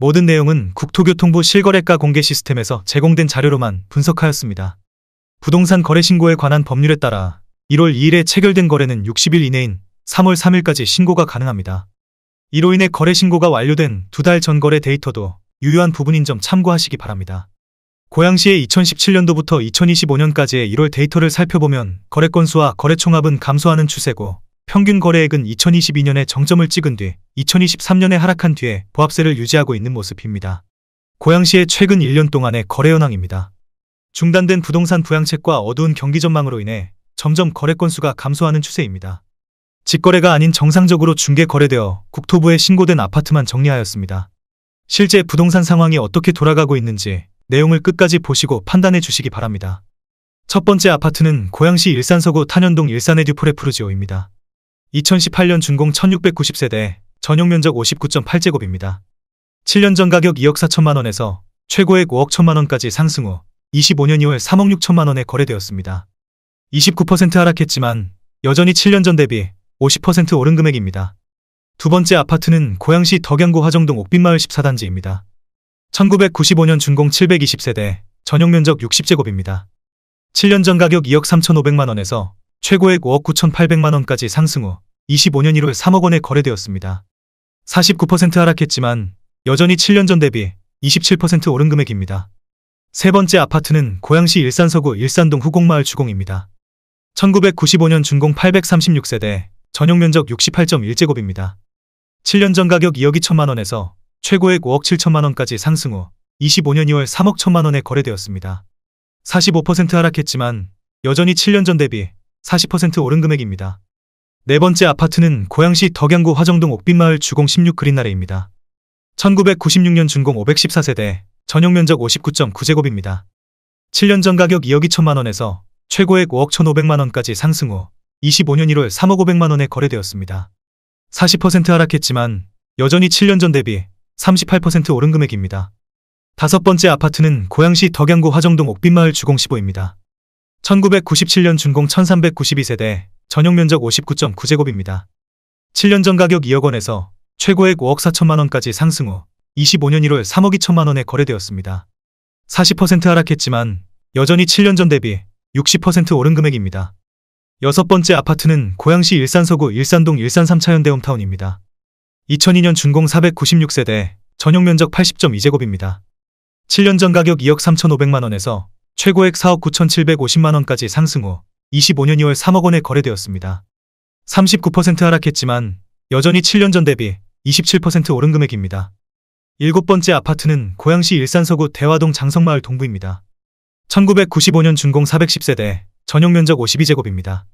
모든 내용은 국토교통부 실거래가 공개 시스템에서 제공된 자료로만 분석하였습니다. 부동산 거래 신고에 관한 법률에 따라 1월 2일에 체결된 거래는 60일 이내인 3월 3일까지 신고가 가능합니다. 이로 인해 거래 신고가 완료된 2달 전 거래 데이터도 유효한 부분인 점 참고하시기 바랍니다. 고양시의 2017년도부터 2025년까지의 1월 데이터를 살펴보면 거래 건수와 거래 총합은 감소하는 추세고 평균 거래액은 2022년에 정점을 찍은 뒤 2023년에 하락한 뒤에 보합세를 유지하고 있는 모습입니다. 고양시의 최근 1년 동안의 거래 현황입니다. 중단된 부동산 부양책과 어두운 경기 전망으로 인해 점점 거래 건수가 감소하는 추세입니다. 직거래가 아닌 정상적으로 중개 거래되어 국토부에 신고된 아파트만 정리하였습니다. 실제 부동산 상황이 어떻게 돌아가고 있는지 내용을 끝까지 보시고 판단해 주시기 바랍니다. 첫 번째 아파트는 고양시 일산서구 탄현동 일산의 듀포레푸르지오입니다. 2018년 준공 1690세대, 전용면적 59.8제곱입니다. 7년 전 가격 2억 4천만 원에서 최고액 5억 1천만 원까지 상승 후 25년 2월 3억 6천만 원에 거래되었습니다. 29% 하락했지만 여전히 7년 전 대비 50% 오른 금액입니다. 두 번째 아파트는 고양시 덕양구 화정동 옥빈마을 14단지입니다. 1995년 준공 720세대, 전용면적 60제곱입니다. 7년 전 가격 2억 3,500만 원에서 최고액 5억 9,800만 원까지 상승 후 25년 1월 3억 원에 거래되었습니다. 49% 하락했지만 여전히 7년 전 대비 27% 오른 금액입니다. 세 번째 아파트는 고양시 일산서구 일산동 후곡마을 주공입니다. 1995년 준공 836세대, 전용면적 68.1제곱입니다. 7년 전 가격 2억 2천만 원에서 최고액 5억 7천만 원까지 상승 후 25년 2월 3억 1천만 원에 거래되었습니다. 45% 하락했지만 여전히 7년 전 대비 40% 오른 금액입니다. 네 번째 아파트는 고양시 덕양구 화정동 옥빈마을 주공 16그린나래입니다. 1996년 준공 514세대, 전용면적 59.9제곱입니다. 7년 전 가격 2억 2천만 원에서 최고액 5억 1,500만 원까지 상승 후 25년 1월 3억 500만 원에 거래되었습니다. 40% 하락했지만 여전히 7년 전 대비 38% 오른 금액입니다. 다섯 번째 아파트는 고양시 덕양구 화정동 옥빈마을 주공 15입니다. 1997년 준공 1392세대, 전용면적 59.9제곱입니다. 7년 전 가격 2억 원에서 최고액 5억 4천만 원까지 상승 후 25년 1월 3억 2천만 원에 거래되었습니다. 40% 하락했지만 여전히 7년 전 대비 60% 오른 금액입니다. 여섯 번째 아파트는 고양시 일산서구 일산동 일산 3차 현대홈타운입니다. 2002년 준공 496세대, 전용면적 80.2제곱입니다. 7년 전 가격 2억 3,500만 원에서 최고액 4억 9,750만 원까지 상승 후 25년 2월 3억 원에 거래되었습니다. 39% 하락했지만 여전히 7년 전 대비 27% 오른 금액입니다. 일곱 번째 아파트는 고양시 일산서구 대화동 장성마을 동부입니다. 1995년 준공 410세대, 전용면적 52제곱입니다.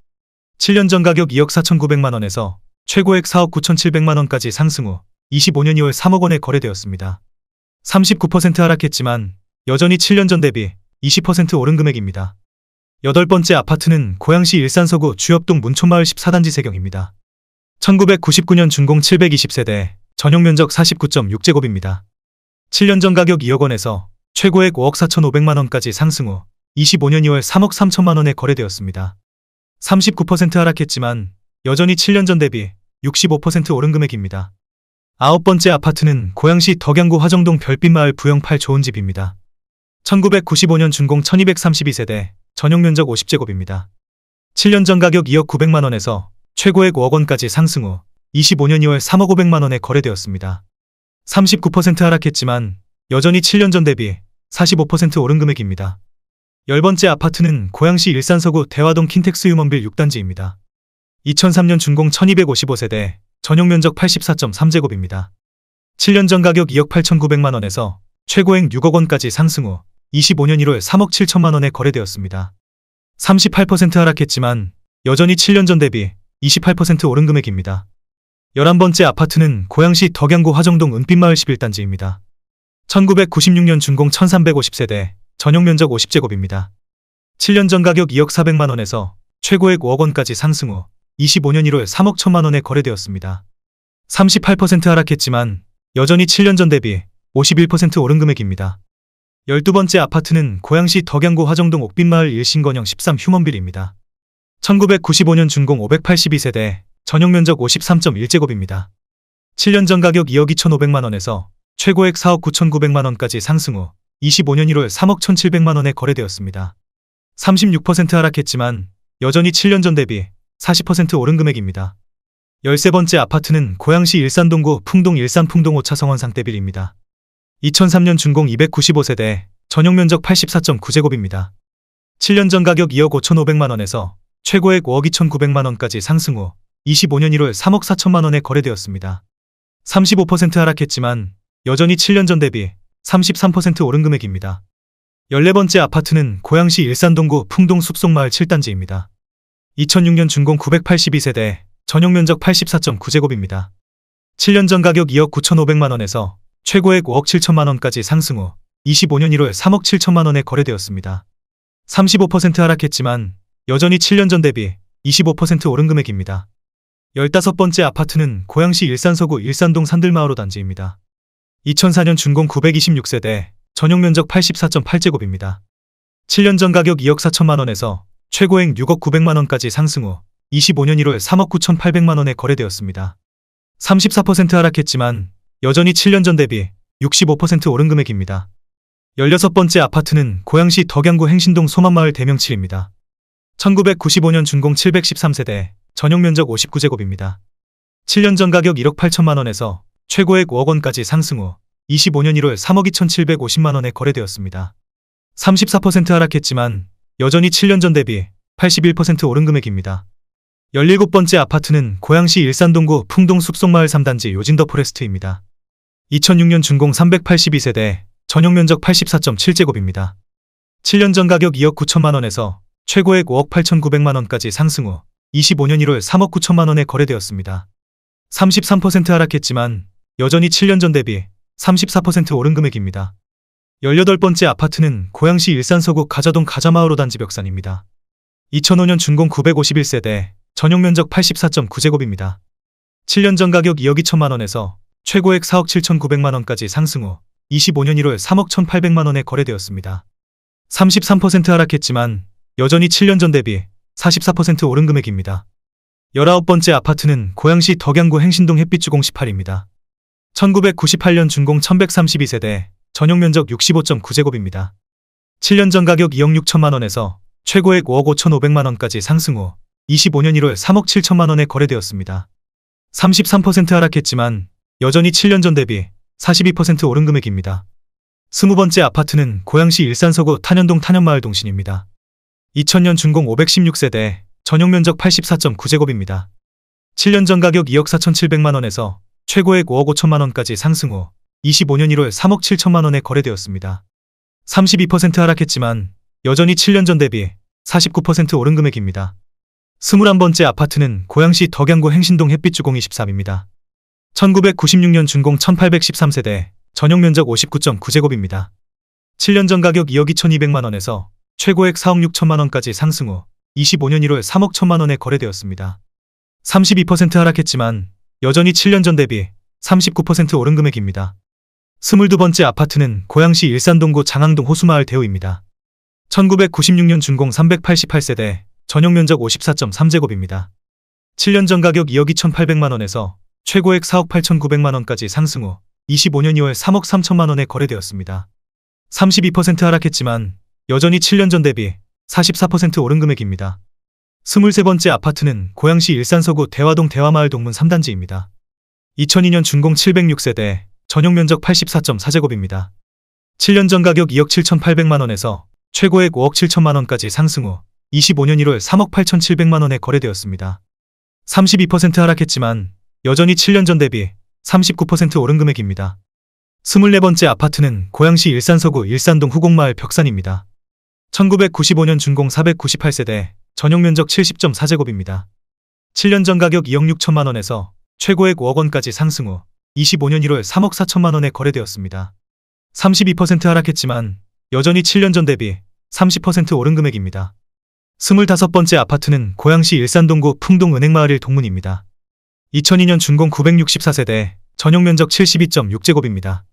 7년 전 가격 2억 4,900만 원에서 최고액 4억 9,700만 원까지 상승 후 25년 2월 3억 원에 거래되었습니다. 39% 하락했지만 여전히 7년 전 대비 20% 오른 금액입니다. 여덟 번째 아파트는 고양시 일산서구 주엽동 문촌마을 14단지 세경입니다. 1999년 준공 720세대, 전용면적 49.6제곱입니다. 7년 전 가격 2억 원에서 최고액 5억 4,500만 원까지 상승 후 25년 2월 3억 3천만 원에 거래되었습니다. 39% 하락했지만 여전히 7년 전 대비 65% 오른 금액입니다. 아홉 번째 아파트는 고양시 덕양구 화정동 별빛마을 부영 8 좋은 집입니다. 1995년 준공 1232세대, 전용면적 50제곱입니다. 7년 전 가격 2억 900만 원에서 최고액 5억 원까지 상승 후 25년 2월 3억 500만 원에 거래되었습니다. 39% 하락했지만 여전히 7년 전 대비 45% 오른 금액입니다. 열 번째 아파트는 고양시 일산서구 대화동 킨텍스 유먼빌 6단지입니다. 2003년 준공 1255세대, 전용면적 84.3제곱입니다. 7년 전 가격 2억 8,900만 원에서 최고액 6억 원까지 상승 후 25년 1월 3억 7천만 원에 거래되었습니다. 38% 하락했지만 여전히 7년 전 대비 28% 오른 금액입니다. 11번째 아파트는 고양시 덕양구 화정동 은빛마을 11단지입니다. 1996년 준공 1350세대, 전용면적 50제곱입니다. 7년 전 가격 2억 400만 원에서 최고액 5억 원까지 상승 후 25년 1월 3억 1천만 원에 거래되었습니다. 38% 하락했지만 여전히 7년 전 대비 51% 오른 금액입니다. 12번째 아파트는 고양시 덕양구 화정동 옥빈마을 일신건영 13 휴먼빌입니다. 1995년 준공 582세대, 전용면적 53.1제곱입니다. 7년 전 가격 2억 2,500만 원에서 최고액 4억 9,900만 원까지 상승 후 25년 1월 3억 1,700만 원에 거래되었습니다. 36% 하락했지만 여전히 7년 전 대비 40% 오른 금액입니다. 13번째 아파트는 고양시 일산동구 풍동 일산풍동 5차 성원 상대빌입니다. 2003년 준공 295세대, 전용면적 84.9제곱입니다. 7년 전 가격 2억 5,500만 원에서 최고액 5억 2,900만 원까지 상승 후 25년 1월 3억 4천만 원에 거래되었습니다. 35% 하락했지만 여전히 7년 전 대비 33% 오른 금액입니다. 14번째 아파트는 고양시 일산동구 풍동 숲속마을 7단지입니다. 2006년 준공 982세대, 전용면적 84.9제곱입니다. 7년 전 가격 2억 9,500만 원에서 최고액 5억 7천만 원까지 상승 후 25년 1월 3억 7천만 원에 거래되었습니다. 35% 하락했지만 여전히 7년 전 대비 25% 오른 금액입니다. 15번째 아파트는 고양시 일산서구 일산동 산들마을 5단지입니다. 2004년 준공 926세대, 전용면적 84.8제곱입니다. 7년 전 가격 2억 4천만 원에서 최고액 6억 900만 원까지 상승 후 25년 1월 3억 9,800만 원에 거래되었습니다. 34% 하락했지만 여전히 7년 전 대비 65% 오른 금액입니다. 16번째 아파트는 고양시 덕양구 행신동 소만마을 대명 7입니다. 1995년 준공 713세대, 전용면적 59제곱입니다. 7년 전 가격 1억 8천만 원에서 최고액 5억 원까지 상승 후 25년 1월 3억 2,750만 원에 거래되었습니다. 34% 하락했지만 여전히 7년 전 대비 81% 오른 금액입니다. 17번째 아파트는 고양시 일산동구 풍동 숲속마을 3단지 요진더 포레스트입니다. 2006년 준공 382세대, 전용면적 84.7제곱입니다. 7년 전 가격 2억 9천만 원에서 최고액 5억 8,900만 원까지 상승 후 25년 1월 3억 9천만 원에 거래되었습니다. 33% 하락했지만 여전히 7년 전 대비 34% 오른 금액입니다. 18번째 아파트는 고양시 일산서구 가자동 가자마을 5단지 벽산입니다. 2005년 준공 951세대, 전용면적 84.9제곱입니다. 7년 전 가격 2억 2천만 원에서 최고액 4억 7,900만 원까지 상승 후 25년 1월 3억 1,800만 원에 거래되었습니다. 33% 하락했지만 여전히 7년 전 대비 44% 오른 금액입니다. 19번째 아파트는 고양시 덕양구 행신동 햇빛주공 18입니다. 1998년 준공 1132세대, 전용면적 65.9제곱입니다. 7년 전 가격 2억 6천만 원에서 최고액 5억 5,500만 원까지 상승 후 25년 1월 3억 7천만 원에 거래되었습니다. 33% 하락했지만 여전히 7년 전 대비 42% 오른 금액입니다. 20번째 아파트는 고양시 일산서구 탄현동 탄현마을 동신입니다. 2000년 준공 516세대, 전용면적 84.9제곱입니다. 7년 전 가격 2억 4,700만 원에서 최고액 5억 5천만 원까지 상승 후 25년 1월 3억 7천만 원에 거래되었습니다. 32% 하락했지만 여전히 7년 전 대비 49% 오른 금액입니다. 21번째 아파트는 고양시 덕양구 행신동 햇빛주공 23입니다. 1996년 준공 1813세대, 전용면적 59.9제곱입니다. 7년 전 가격 2억 2,200만 원에서 최고액 4억 6천만 원까지 상승 후 25년 1월 3억 1천만 원에 거래되었습니다. 32% 하락했지만 여전히 7년 전 대비 39% 오른 금액입니다. 22번째 아파트는 고양시 일산동구 장항동 호수마을 대우입니다. 1996년 준공 388세대, 전용면적 54.3제곱입니다. 7년 전 가격 2억 2,800만 원에서 최고액 4억 8,900만 원까지 상승 후 25년 2월 3억 3천만 원에 거래되었습니다. 32% 하락했지만 여전히 7년 전 대비 44% 오른 금액입니다. 23번째 아파트는 고양시 일산서구 대화동 대화마을 동문 3단지입니다. 2002년 준공 706세대, 전용면적 84.4제곱입니다. 7년 전 가격 2억 7,800만 원에서 최고액 5억 7천만 원까지 상승 후 25년 1월 3억 8,700만 원에 거래되었습니다. 32% 하락했지만 여전히 7년 전 대비 39% 오른 금액입니다. 24번째 아파트는 고양시 일산서구 일산동 후곡마을 벽산입니다. 1995년 준공 498세대, 전용면적 70.4제곱입니다. 7년 전 가격 2억 6천만 원에서 최고액 5억 원까지 상승 후 25년 1월 3억 4천만 원에 거래되었습니다. 32% 하락했지만 여전히 7년 전 대비 30% 오른 금액입니다. 25번째 아파트는 고양시 일산동구 풍동 은행마을 1 동문입니다. 2002년 준공 964세대, 전용면적 72.6제곱입니다.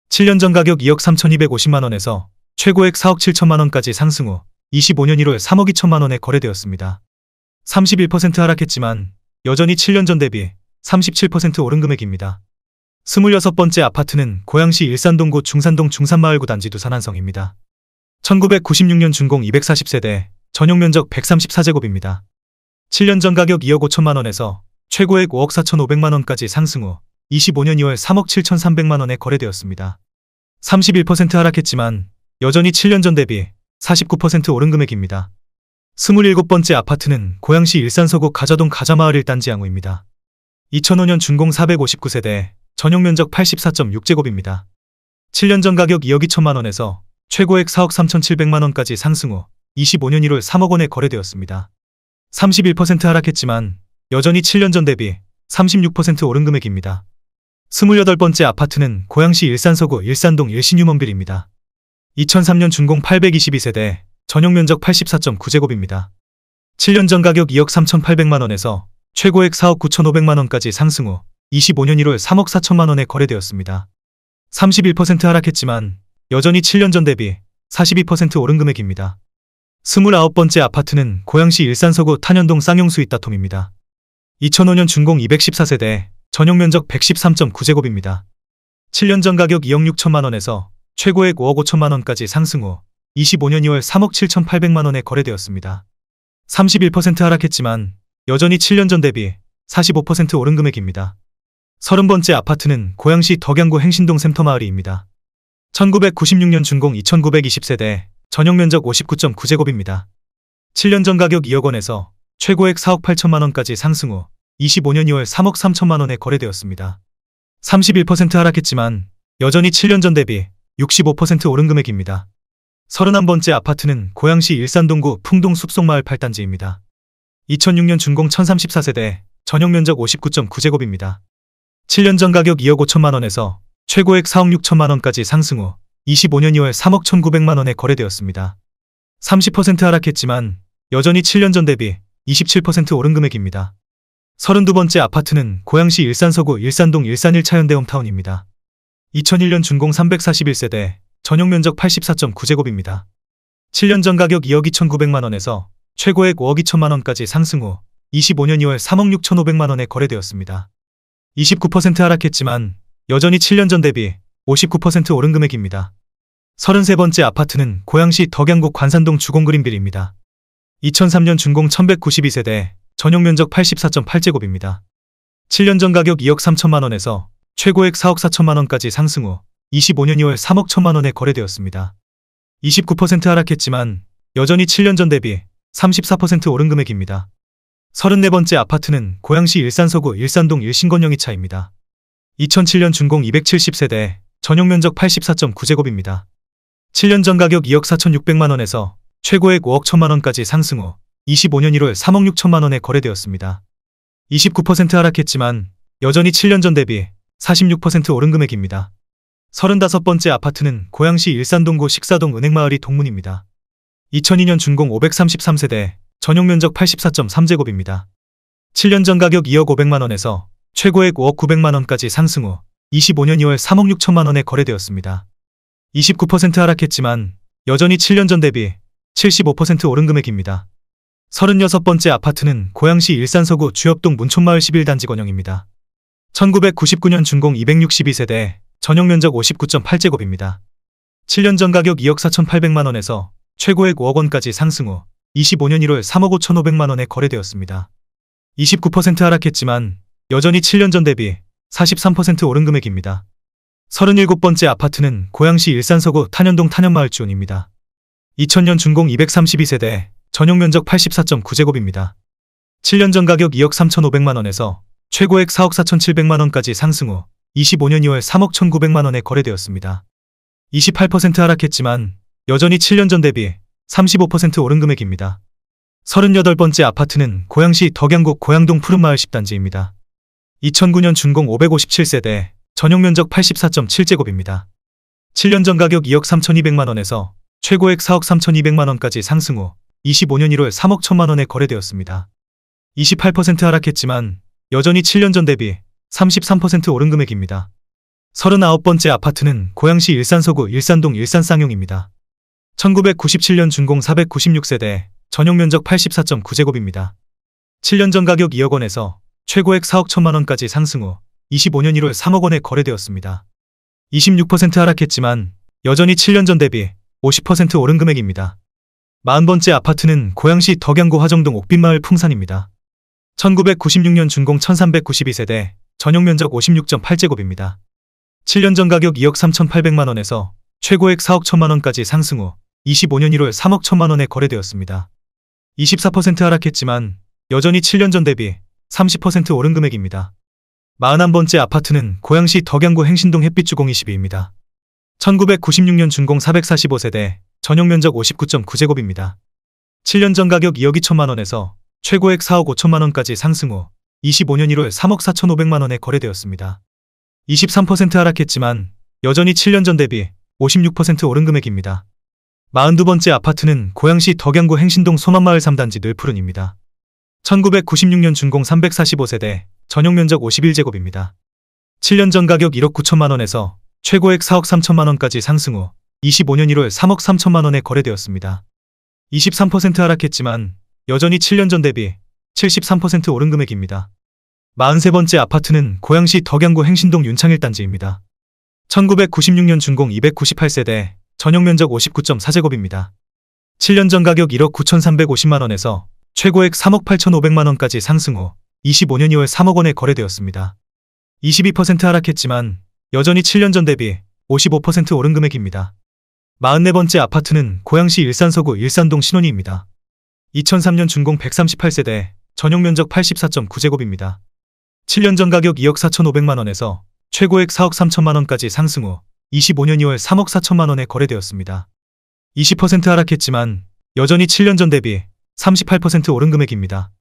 7년 전 가격 2억 3,250만 원에서 최고액 4억 7천만 원까지 상승 후 25년 1월 3억 2천만 원에 거래되었습니다. 31% 하락했지만 여전히 7년 전 대비 37% 오른 금액입니다. 26번째 아파트는 고양시 일산동구 중산동 중산마을구 단지 두산한성입니다. 1996년 준공 240세대, 전용면적 134제곱입니다. 7년 전 가격 2억 5천만 원에서 최고액 5억 4,500만 원까지 상승 후 25년 2월 3억 7,300만 원에 거래되었습니다. 31% 하락했지만 여전히 7년 전 대비 49% 오른 금액입니다. 27번째 아파트는 고양시 일산서구 가자동 가자마을 1단지 양호입니다. 2005년 준공 459세대, 전용면적 84.6제곱입니다. 7년 전 가격 2억 2천만 원에서 최고액 4억 3,700만 원까지 상승 후 25년 1월 3억 원에 거래되었습니다. 31% 하락했지만 여전히 7년 전 대비 36% 오른 금액입니다. 28번째 아파트는 고양시 일산서구 일산동 일신유먼빌입니다. 2003년 준공 822세대, 전용면적 84.9제곱입니다. 7년 전 가격 2억 3,800만 원에서 최고액 4억 9,500만 원까지 상승 후 25년 1월 3억 4천만 원에 거래되었습니다. 31% 하락했지만 여전히 7년 전 대비 42% 오른 금액입니다. 29번째 아파트는 고양시 일산서구 탄현동 쌍용수 이따톰입니다. 2005년 준공 214세대, 전용면적 113.9제곱입니다. 7년 전 가격 2억 6천만 원에서 최고액 5억 5천만 원까지 상승 후 25년 2월 3억 7,800만 원에 거래되었습니다. 31% 하락했지만 여전히 7년 전 대비 45% 오른 금액입니다. 30번째 아파트는 고양시 덕양구 행신동 샘터마을이입니다. 1996년 준공 2920세대, 전용면적 59.9제곱입니다. 7년 전 가격 2억 원에서 최고액 4억 8천만 원까지 상승 후 25년 2월 3억 3천만 원에 거래되었습니다. 31% 하락했지만 여전히 7년 전 대비 65% 오른 금액입니다. 31번째 아파트는 고양시 일산동구 풍동 숲속마을 8단지입니다. 2006년 준공 1034세대, 전용면적 59.9제곱입니다. 7년 전 가격 2억 5천만 원에서 최고액 4억 6천만 원까지 상승 후 25년 2월 3억 1,900만 원에 거래되었습니다. 30% 하락했지만 여전히 7년 전 대비 27% 오른 금액입니다. 32번째 아파트는 고양시 일산서구 일산동 일산 1차 현대홈타운입니다. 2001년 준공 341세대, 전용면적 84.9제곱입니다. 7년 전 가격 2억 2,900만 원에서 최고액 5억 2천만 원까지 상승 후 25년 2월 3억 6,500만 원에 거래되었습니다. 29% 하락했지만 여전히 7년 전 대비 59% 오른 금액입니다. 33번째 아파트는 고양시 덕양구 관산동 주공그린빌입니다. 2003년 준공 1192세대, 전용면적 84.8제곱입니다. 7년 전 가격 2억 3천만 원에서 최고액 4억 4천만 원까지 상승 후 25년 2월 3억 1천만 원에 거래되었습니다. 29% 하락했지만 여전히 7년 전 대비 34% 오른 금액입니다. 34번째 아파트는 고양시 일산서구 일산동 일신건영 2차입니다. 2007년 준공 270세대, 전용면적 84.9제곱입니다. 7년 전 가격 2억 4,600만 원에서 최고액 5억 1천만 원까지 상승 후 25년 1월 3억 6천만 원에 거래되었습니다. 29% 하락했지만 여전히 7년 전 대비 46% 오른 금액입니다. 35번째 아파트는 고양시 일산동구 식사동 은행마을이 동문입니다. 2002년 준공 533세대, 전용면적 84.3제곱입니다. 7년 전 가격 2억 500만 원에서 최고액 5억 900만 원까지 상승 후 25년 2월 3억 6천만 원에 거래되었습니다. 29% 하락했지만 여전히 7년 전 대비 75% 오른 금액입니다. 36번째 아파트는 고양시 일산서구 주엽동 문촌마을 11단지 건영입니다. 1999년 준공 262세대, 전용면적 59.8제곱입니다. 7년 전 가격 2억 4,800만 원에서 최고액 5억 원까지 상승 후 25년 1월 3억 5,500만 원에 거래되었습니다. 29% 하락했지만 여전히 7년 전 대비 43% 오른 금액입니다. 37번째 아파트는 고양시 일산서구 탄현동 탄현마을주온입니다. 2000년 준공 232세대, 전용면적 84.9제곱입니다. 7년 전 가격 2억 3,500만 원에서 최고액 4억 4,700만 원까지 상승 후 25년 2월 3억 1,900만 원에 거래되었습니다. 28% 하락했지만 여전히 7년 전 대비 35% 오른 금액입니다. 38번째 아파트는 고양시 덕양구 고양동 푸른마을 10단지입니다. 2009년 준공 557세대, 전용면적 84.7제곱입니다. 7년 전 가격 2억 3,200만 원에서 최고액 4억 3,200만 원까지 상승 후 25년 1월 3억 1천만 원에 거래되었습니다. 28% 하락했지만 여전히 7년 전 대비 33% 오른 금액입니다. 39번째 아파트는 고양시 일산서구 일산동 일산쌍용입니다. 1997년 준공 496세대, 전용면적 84.9제곱입니다. 7년 전 가격 2억 원에서 최고액 4억 1천만 원까지 상승 후 25년 1월 3억 원에 거래되었습니다. 26% 하락했지만 여전히 7년 전 대비 50% 오른 금액입니다. 40번째 아파트는 고양시 덕양구 화정동 옥빈마을 풍산입니다. 1996년 준공 1392세대, 전용 면적 56.8제곱입니다. 7년 전 가격 2억 3,800만 원에서 최고액 4억 1천만 원까지 상승 후 25년 1월 3억 1천만 원에 거래되었습니다. 24% 하락했지만 여전히 7년 전 대비 30% 오른 금액입니다. 41번째 아파트는 고양시 덕양구 행신동 햇빛주공 22입니다. 1996년 준공 445세대, 전용 면적 59.9제곱입니다. 7년 전 가격 2억 2천만 원에서 최고액 4억 5천만 원까지 상승 후 25년 1월 3억 4,500만 원에 거래되었습니다. 23% 하락했지만 여전히 7년 전 대비 56% 오른 금액입니다. 42번째 아파트는 고양시 덕양구 행신동 소만마을 3단지 늘푸른입니다. 1996년 준공 345세대, 전용 면적 51제곱입니다. 7년 전 가격 1억 9천만 원에서 최고액 4억 3천만 원까지 상승 후 25년 1월 3억 3천만 원에 거래되었습니다. 23% 하락했지만 여전히 7년 전 대비 73% 오른 금액입니다. 43번째 아파트는 고양시 덕양구 행신동 윤창 1단지입니다. 1996년 준공 298세대, 전용 면적 59.4제곱입니다. 7년 전 가격 1억 9,350만 원에서 최고액 3억 8,500만 원까지 상승 후 25년 2월 3억 원에 거래되었습니다. 22% 하락했지만 여전히 7년 전 대비 55% 오른 금액입니다. 44번째 아파트는 고양시 일산서구 일산동 신원이입니다. 2003년 준공 138세대, 전용 면적 84.9제곱입니다. 7년 전 가격 2억 4,500만 원에서 최고액 4억 3천만 원까지 상승 후 25년 2월 3억 4천만 원에 거래되었습니다. 20% 하락했지만 여전히 7년 전 대비 38% 오른 금액입니다.